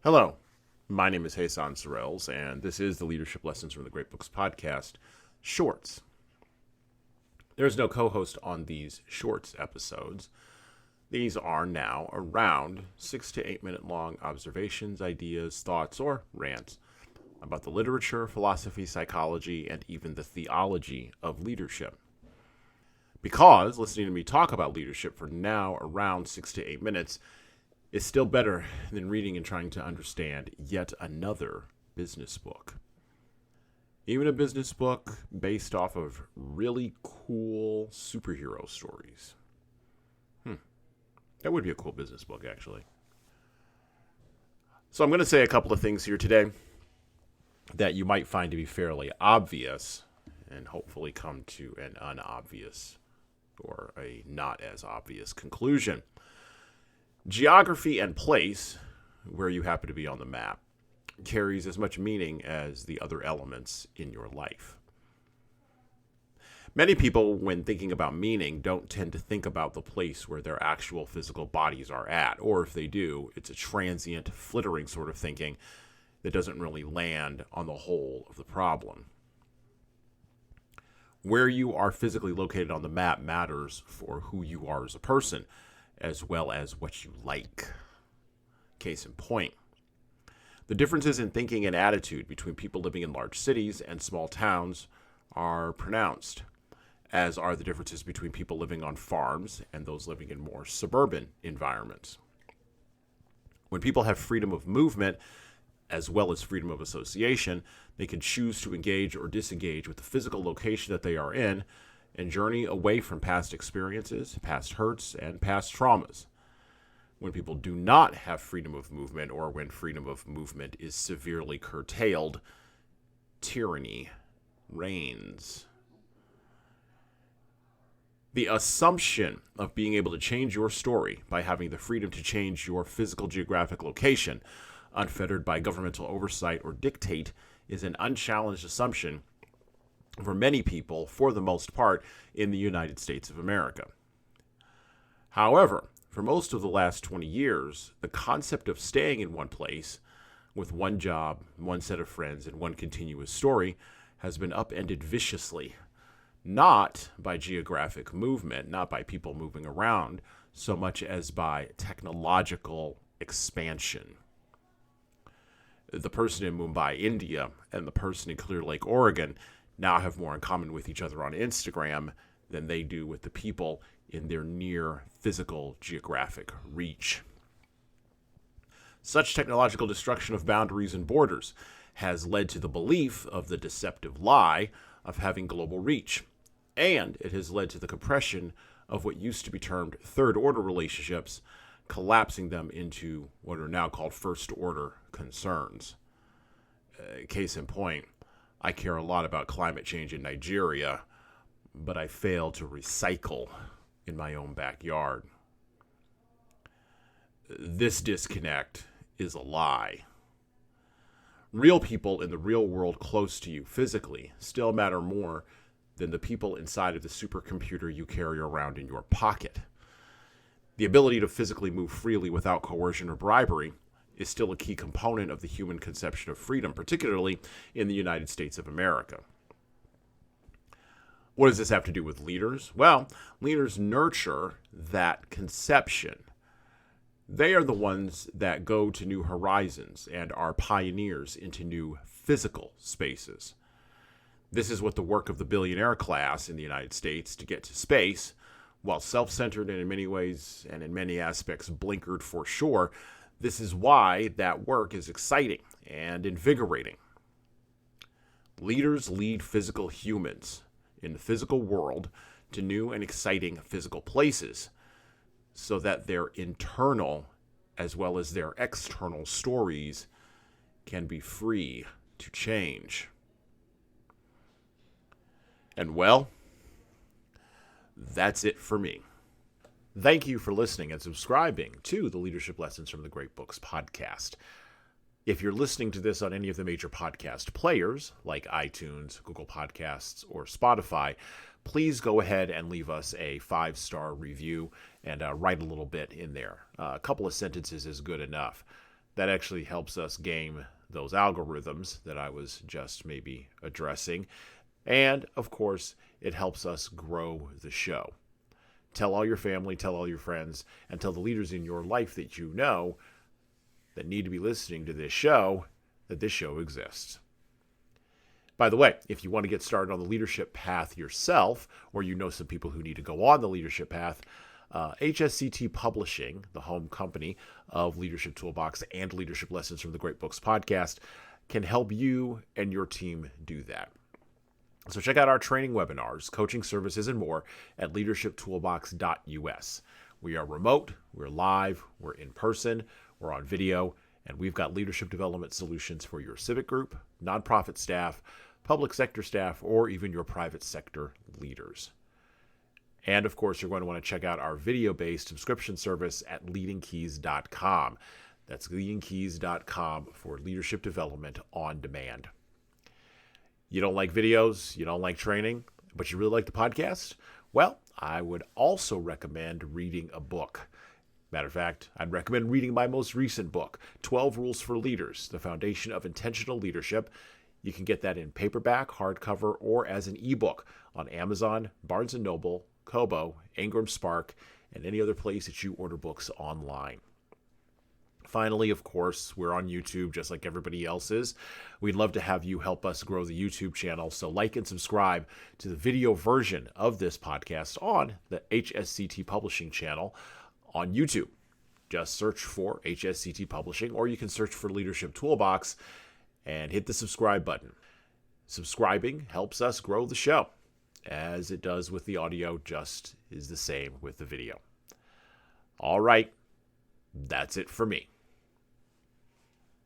Hello, my name is Hassan Sorrells, and this is the Leadership Lessons from the Great Books podcast, Shorts. There's no co-host on these Shorts episodes. These are now around 6 to 8 minute long observations, ideas, thoughts, or rants about the literature, philosophy, psychology, and even the theology of leadership. Because listening to me talk about leadership for now around 6 to 8 minutes is still better than reading and trying to understand yet another business book. Even a business book based off of really cool superhero stories. That would be a cool business book, actually. So I'm going to say a couple of things here today that you might find to be fairly obvious and hopefully come to an unobvious or a not as obvious conclusion. Geography and place, where you happen to be on the map, carries as much meaning as the other elements in your life. Many people, when thinking about meaning, don't tend to think about the place where their actual physical bodies are at, or if they do, it's a transient, flittering sort of thinking that doesn't really land on the whole of the problem. Where you are physically located on the map matters for who you are as a person, as well as what you like. Case in point, the differences in thinking and attitude between people living in large cities and small towns are pronounced, as are the differences between people living on farms and those living in more suburban environments. When people have freedom of movement, as well as freedom of association, they can choose to engage or disengage with the physical location that they are in and journey away from past experiences, past hurts, and past traumas. When people do not have freedom of movement, or when freedom of movement is severely curtailed, tyranny reigns. The assumption of being able to change your story by having the freedom to change your physical geographic location, unfettered by governmental oversight or dictate, is an unchallenged assumption for many people, for the most part, in the United States of America. However, for most of the last 20 years, the concept of staying in one place with one job, one set of friends, and one continuous story has been upended viciously, not by geographic movement, not by people moving around, so much as by technological expansion. The person in Mumbai, India, and the person in Clear Lake, Oregon, now have more in common with each other on Instagram than they do with the people in their near physical geographic reach. Such technological destruction of boundaries and borders has led to the belief of the deceptive lie of having global reach, and it has led to the compression of what used to be termed third-order relationships, collapsing them into what are now called first-order concerns. Case in point, I care a lot about climate change in Nigeria, but I fail to recycle in my own backyard. This disconnect is a lie. Real people in the real world close to you physically still matter more than the people inside of the supercomputer you carry around in your pocket. The ability to physically move freely without coercion or bribery is still a key component of the human conception of freedom, particularly in the United States of America. What does this have to do with leaders? Well, leaders nurture that conception. They are the ones that go to new horizons and are pioneers into new physical spaces. This is what the work of the billionaire class in the United States to get to space, while self-centered and in many ways and in many aspects blinkered for sure, this is why that work is exciting and invigorating. Leaders lead physical humans in the physical world to new and exciting physical places so that their internal as well as their external stories can be free to change. And well, that's it for me. Thank you for listening and subscribing to the Leadership Lessons from the Great Books podcast. If you're listening to this on any of the major podcast players, like iTunes, Google Podcasts, or Spotify, please go ahead and leave us a 5-star review and write a little bit in there. A couple of sentences is good enough. That actually helps us game those algorithms that I was just maybe addressing. And, of course, it helps us grow the show. Tell all your family, tell all your friends, and tell the leaders in your life that you know that need to be listening to this show that this show exists. By the way, if you want to get started on the leadership path yourself, or you know some people who need to go on the leadership path, HSCT Publishing, the home company of Leadership Toolbox and Leadership Lessons from the Great Books podcast, can help you and your team do that. So check out our training webinars, coaching services, and more at leadershiptoolbox.us. We are remote, we're live, we're in person, we're on video, and we've got leadership development solutions for your civic group, nonprofit staff, public sector staff, or even your private sector leaders. And of course, you're going to want to check out our video-based subscription service at leadingkeys.com. That's leadingkeys.com for leadership development on demand. You don't like videos, you don't like training, but you really like the podcast? Well, I would also recommend reading a book. Matter of fact, I'd recommend reading my most recent book, 12 Rules for Leaders, The Foundation of Intentional Leadership. You can get that in paperback, hardcover, or as an ebook on Amazon, Barnes & Noble, Kobo, Ingram Spark, and any other place that you order books online. Finally, of course, we're on YouTube just like everybody else is. We'd love to have you help us grow the YouTube channel, so like and subscribe to the video version of this podcast on the HSCT Publishing channel on YouTube. Just search for HSCT Publishing, or you can search for Leadership Toolbox and hit the subscribe button. Subscribing helps us grow the show, as it does with the audio, just is the same with the video. All right, that's it for me.